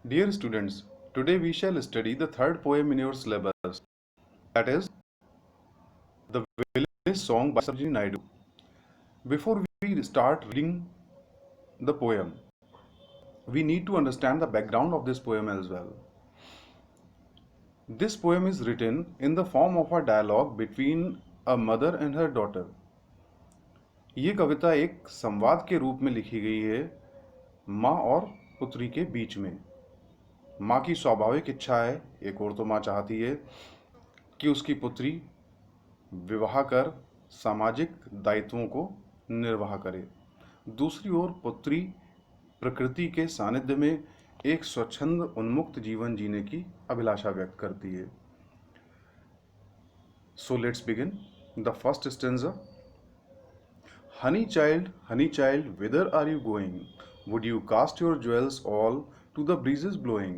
Dear students, today we shall study the third poem in your syllabus, that is The Village Song by Sarojini Naidu. Before we start reading the poem, we need to understand the background of this poem as well. This poem is written in the form of a dialogue between a mother and her daughter. ये कविता एक संवाद के रूप में लिखी गई है माँ और पुत्री के बीच में। माँ की स्वाभाविक इच्छा है, एक और तो माँ चाहती है कि उसकी पुत्री विवाह कर सामाजिक दायित्वों को निर्वाह करे। दूसरी ओर पुत्री प्रकृति के सानिध्य में एक स्वच्छंद उन्मुक्त जीवन जीने की अभिलाषा व्यक्त करती है। So let's begin the first stanza. Honey child, whither are you going? Would you cast your jewels all to the breezes blowing?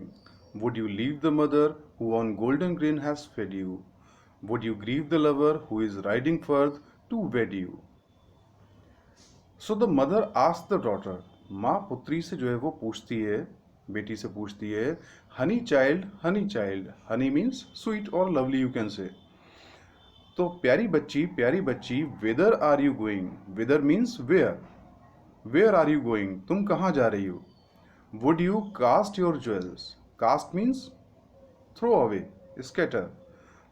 Would you leave the mother who on golden grain has fed you? Would you grieve the lover who is riding forth to wed you? So the mother asked the daughter, माँ पुत्री से जो है वो पूछती है, बेटी से पूछती है, honey child, honey means sweet or lovely you can say. तो प्यारी बच्ची, whither are you going? Whither means where are you going? तुम कहाँ जा रही हो? Would you cast your jewels? Cast means throw away, scatter.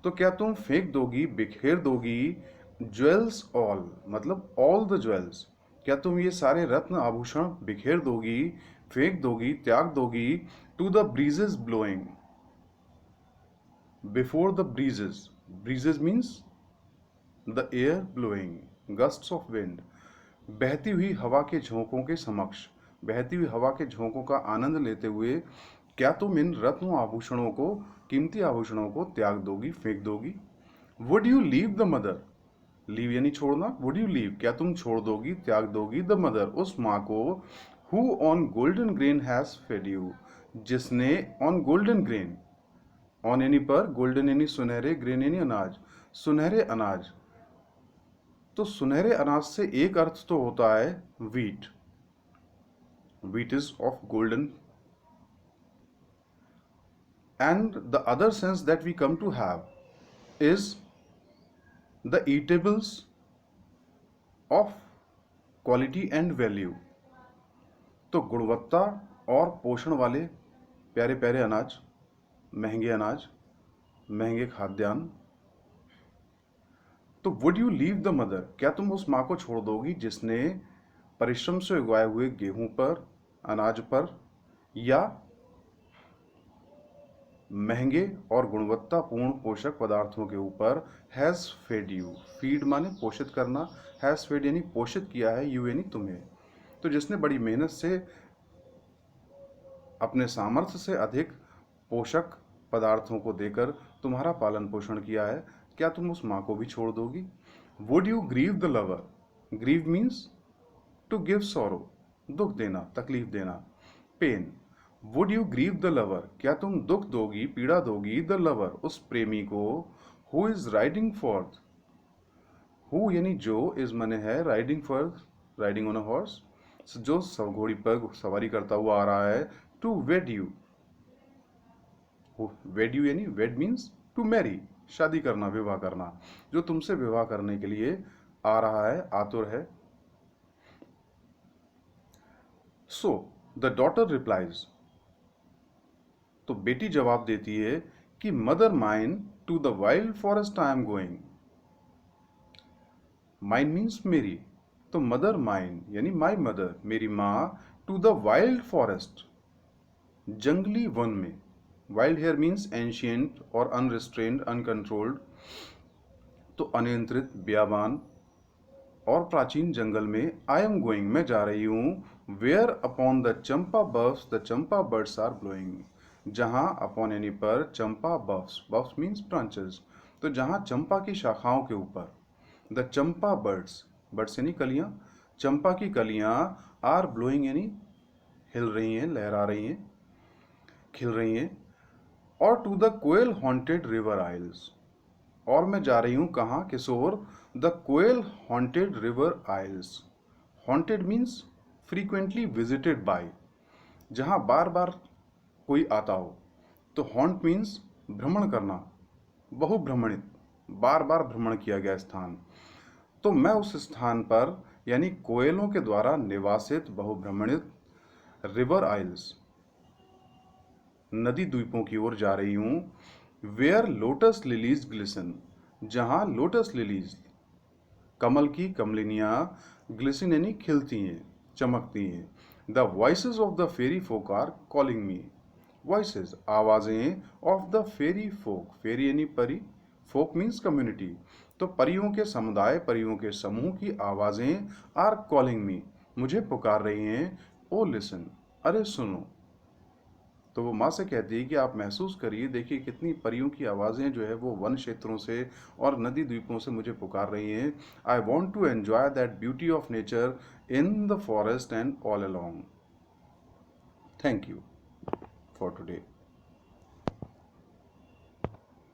तो क्या तुम फेंक दोगी, बिखेर दोगी? ज्वेल्स ऑल मतलब ऑल द ज्वेल्स। क्या तुम ये सारे रत्न आभूषण बिखेर दोगी, फेंक दोगी, त्याग दोगी? To the breezes blowing, before the breezes. Breezes means the air blowing, gusts of wind. बहती हुई हवा के झोंकों के समक्ष, बहती हुई हवा के झोंकों का आनंद लेते हुए क्या तुम इन रत्न आभूषणों को, कीमती आभूषणों को त्याग दोगी, फेंक दोगी? Would you leave the mother? Leave यानी छोड़ना, वुड यू लीव क्या तुम छोड़ दोगी, त्याग दोगी? द मदर उस माँ को, who on golden grain has fed you जिसने, ऑन गोल्डन ग्रेन, ऑन यानी पर, गोल्डन यानी सुनहरे, ग्रेन यानी अनाज, सुनहरे अनाज। तो सुनहरे अनाज से एक अर्थ तो होता है wheat, wheat is of golden, and the other sense that we come to have is the eatables of quality and value. तो गुणवत्ता और पोषण वाले प्यारे प्यारे अनाज, महंगे खाद्यान्न। तो would you leave the mother क्या तुम उस माँ को छोड़ दोगी जिसने परिश्रम से उगाए हुए गेहूं पर, अनाज पर, या महंगे और गुणवत्तापूर्ण पोषक पदार्थों के ऊपर हैज फेड यू। फीड माने पोषित करना, हैज फेड यानी पोषित किया है, यू यानी तुम्हें। तो जिसने बड़ी मेहनत से अपने सामर्थ्य से अधिक पोषक पदार्थों को देकर तुम्हारा पालन पोषण किया है, क्या तुम उस माँ को भी छोड़ दोगी? Would you grieve the lover? Grieve means to give sorrow, दुख देना, तकलीफ देना, pain. Would you grieve the lover क्या तुम दुख दोगी, पीड़ा दोगी? द लवर उस प्रेमी को, who is riding forth, who यानी जो, इज मने है, riding forth, riding on a horse, जो घोड़ी पर सवारी करता हुआ आ रहा है, to wed you. Wed you यानी वेड मीन्स टू मैरी, शादी करना, विवाह करना, जो तुमसे विवाह करने के लिए आ रहा है, आतुर है। सो द डॉटर रिप्लाइज तो बेटी जवाब देती है कि mother mine to the wild forest I am going. Mine means मेरी, तो मदर माइन यानी माई मदर, मेरी माँ, टू द वाइल्ड फॉरेस्ट जंगली वन में। वाइल्ड हेयर मीन्स एंशियंट और अनरिस्ट्रेन्ड, अनकंट्रोल्ड, तो अनियंत्रित, बेयाबान और प्राचीन जंगल में। आई एम गोइंग मैं जा रही हूँ, where upon the champa boughs the champa birds are blowing, जहाँ अपॉन यानी पर, चंपा बफ्स, बफ्स मीन्स ब्रांचेस, तो जहाँ चंपा की शाखाओं के ऊपर, द चंपा बर्ड्स, बर्ड्स यानी कलियाँ, चंपा की कलियाँ, आर ब्लोइंग यानी हिल रही हैं, लहरा रही हैं, खिल रही हैं। और to the koel haunted river isles, और मैं जा रही हूँ कहाँ, Kishore, the koel haunted river isles. Haunted means frequently visited by, जहाँ बार बार कोई आता हो। तो हॉन्ट मीन्स भ्रमण करना, बहुभ्रमणित, बार बार भ्रमण किया गया स्थान। तो मैं उस स्थान पर यानी कोयलों के द्वारा निवासित बहुभ्रमणित रिवर आइल्स, नदी द्वीपों की ओर जा रही हूं। वेयर लोटस लिलीज ग्लिसन, जहां लोटस लिलीज, कमल की कमलिनियां, ग्लिसन यानी खिलती हैं, चमकती हैं। The voices of the fairy folk are calling me, voices आवाजें, of the fairy folk, fairy यानी परी, फोक मीन्स कम्युनिटी, तो परियों के समुदाय, परियों के समूह की आवाजें, आर कॉलिंग मी, मुझे पुकार रही हैं। ओ लिसन, अरे सुनो। तो वो माँ से कहती है कि आप महसूस करिए, देखिए कितनी परियों की आवाज़ें जो है वो वन क्षेत्रों से और नदी द्वीपों से मुझे पुकार रही हैं। I want to enjoy that beauty of nature in the forest and all along. Thank you for today.